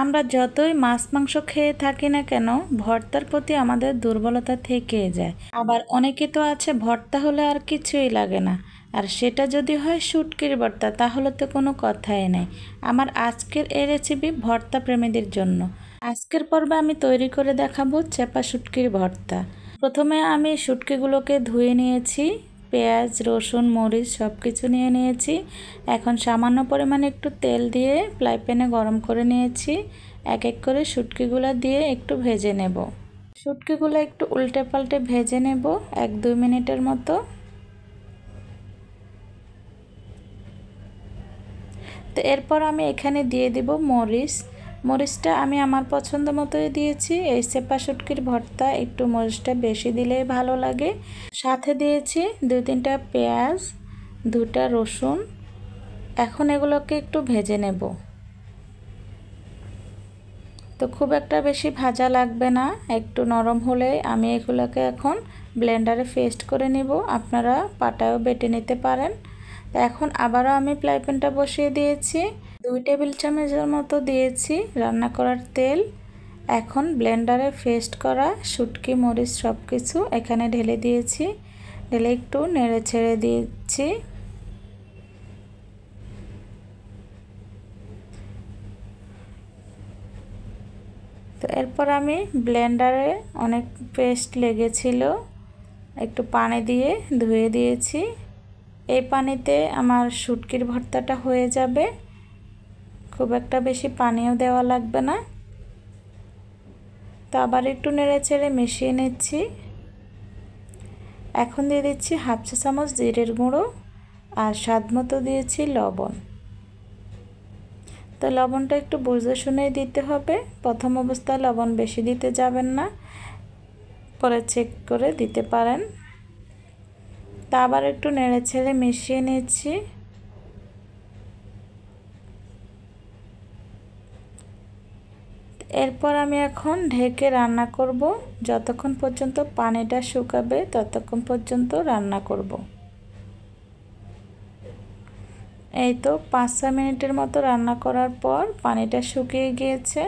আমরা যতই মাছ মাংস খেয়ে থাকি না কেন ভর্তার প্রতি আমাদের দুর্বলতা থেকে যায়। আবার অনেকে তো আছে ভর্তা হলে আর কিছুই লাগে না, আর সেটা যদি হয় শুটকির ভর্তা তাহলে তো কোনো কথাই নেই। আমার আজকের এই রেসিপি ভর্তা প্রেমীদের জন্য। আজকের পর্বে আমি তৈরি করে দেখাবো চেপা শুটকির ভর্তা। প্রথমে আমি শুটকিগুলোকে ধুয়ে নিয়েছি, পেঁয়াজ রসুন মরিচ সব কিছু নিয়ে নিয়েছি। এখন সামান্য পরিমাণে একটু তেল দিয়ে ফ্রাই প্যানে গরম করে নিয়েছি। এক এক করে শুটকিগুলো দিয়ে একটু ভেজে নেব। শুটকিগুলো একটু উল্টে পাল্টে ভেজে নেব 1-2 মিনিটের মতো। তো এরপর আমি এখানে দিয়ে দিব মরিচটা আমি আমার পছন্দ মতোই দিয়েছি। এই চেপা শুটকির ভর্তা একটু মরিচটা বেশি দিলেই ভালো লাগে। সাথে দিয়েছি 2-3টা পেঁয়াজ, 2টা রসুন। এখন এগুলোকে একটু ভেজে নেব। তো খুব একটা বেশি ভাজা লাগবে না, একটু নরম হলে আমি এগুলোকে এখন ব্লেন্ডারে পেস্ট করে নিব। আপনারা পাটায়ও বেটে নিতে পারেন। তো এখন আবারও আমি ফ্রাই প্যানটা বসিয়ে দিয়েছি। 2 টেবিল চামচের মতো দিয়েছি রান্না করার তেল। এখন ব্লেন্ডারে পেস্ট করা শুটকি মরিচ সব কিছু এখানে ঢেলে দিয়েছি। ঢেলে একটু নেড়ে ছেড়ে দিয়েছি। তো এরপর আমি ব্লেন্ডারে অনেক পেস্ট লেগেছিল, একটু পানি দিয়ে ধুয়ে দিয়েছি। এই পানিতে আমার শুটকির ভর্তাটা হয়ে যাবে, খুব একটা বেশি পানিও দেওয়া লাগবে না। তো আবার একটু নেড়ে চেড়ে মিশিয়ে নিচ্ছি। এখন দিয়ে দিচ্ছি 1/2 চা চামচ জিরের গুঁড়ো আর স্বাদ মতো দিয়েছি লবণ। তো লবণটা একটু বুঝে শুনেই দিতে হবে। প্রথম অবস্থায় লবণ বেশি দিতে যাবেন না, পরে চেক করে দিতে পারেন। তা আবার একটু নেড়ে ছেড়ে মিশিয়ে নিচ্ছি। এরপর আমি এখন ঢেকে রান্না করব। যতক্ষণ পর্যন্ত পানিটা শুকাবে ততক্ষণ পর্যন্ত রান্না করব। এই তো 5-6 মিনিটের মতো রান্না করার পর পানিটা শুকিয়ে গিয়েছে।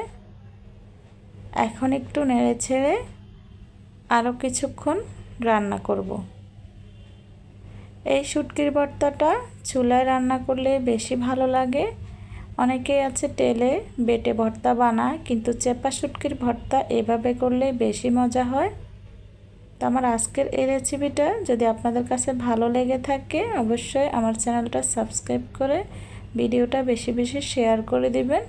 এখন একটু নেড়ে ছেড়ে আরও কিছুক্ষণ রান্না করব। এই শুটকির ভর্তাটা চুলায় রান্না করলে বেশি ভালো লাগে। অনেকেই আছে তেলে বেটে ভর্তা বানায়, কিন্তু চেপা শুটকির ভর্তা এভাবে করলে বেশি মজা হয়। তো আমার আজকের এই রেসিপিটা যদি আপনাদের কাছে ভালো লেগে থাকে অবশ্যই আমার চ্যানেলটা সাবস্ক্রাইব করে ভিডিওটা বেশি বেশি শেয়ার করে দিবেন,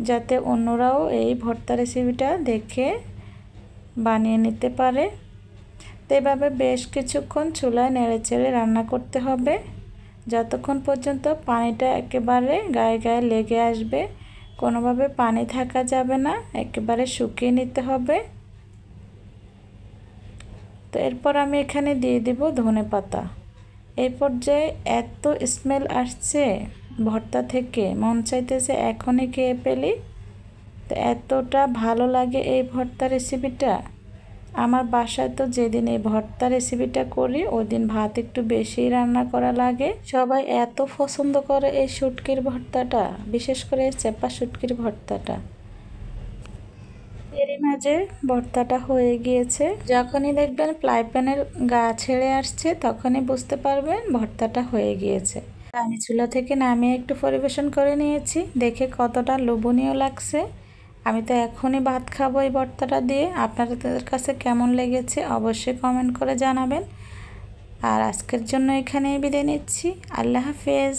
যাতে অন্যরাও এই ভর্তা রেসিপিটা দেখে বানিয়ে নিতে পারে। তো এভাবে বেশ কিছুক্ষণ চুলায় নেড়ে চেড়ে রান্না করতে হবে যতক্ষণ পর্যন্ত পানিটা একেবারে গায়ে গায়ে লেগে আসবে। কোনোভাবে পানি থাকা যাবে না, একেবারে শুকিয়ে নিতে হবে। তো এরপর আমি এখানে দিয়ে দিব ধনেপাতা। এই পর্যায়ে এত স্মেল আসছে ভর্তা থেকে, মন চাইতেছে এখনই খেয়ে ফেলি। তো এতটা ভালো লাগে এই ভর্তা রেসিপিটা। আমার বাসায় তো যেদিন এই ভর্তা রেসিপিটা করি ওই দিন ভাত একটু বেশি রান্না করা লাগে। সবাই এত পছন্দ করে এই শুটকির ভর্তাটা, বিশেষ করে চেপা শুটকির ভর্তাটা। এরই মাঝে ভর্তাটা হয়ে গিয়েছে। যখনই দেখবেন ফ্রাই প্যানের গা ছেড়ে আসছে তখনই বুঝতে পারবেন ভর্তাটা হয়ে গিয়েছে। আমি চুলা থেকে নামিয়ে একটু পরিবেশন করে নিয়েছি। দেখে কতটা লোভনীয় লাগছে। আমি তো এখনই ভাত খাবো এই ভর্তাটা দিয়ে। আপনাদের কাছে কেমন লেগেছে অবশ্যই কমেন্ট করে জানাবেন। আর আজকের জন্য এখানেই বিদায় নিচ্ছি। আল্লাহ হাফেজ।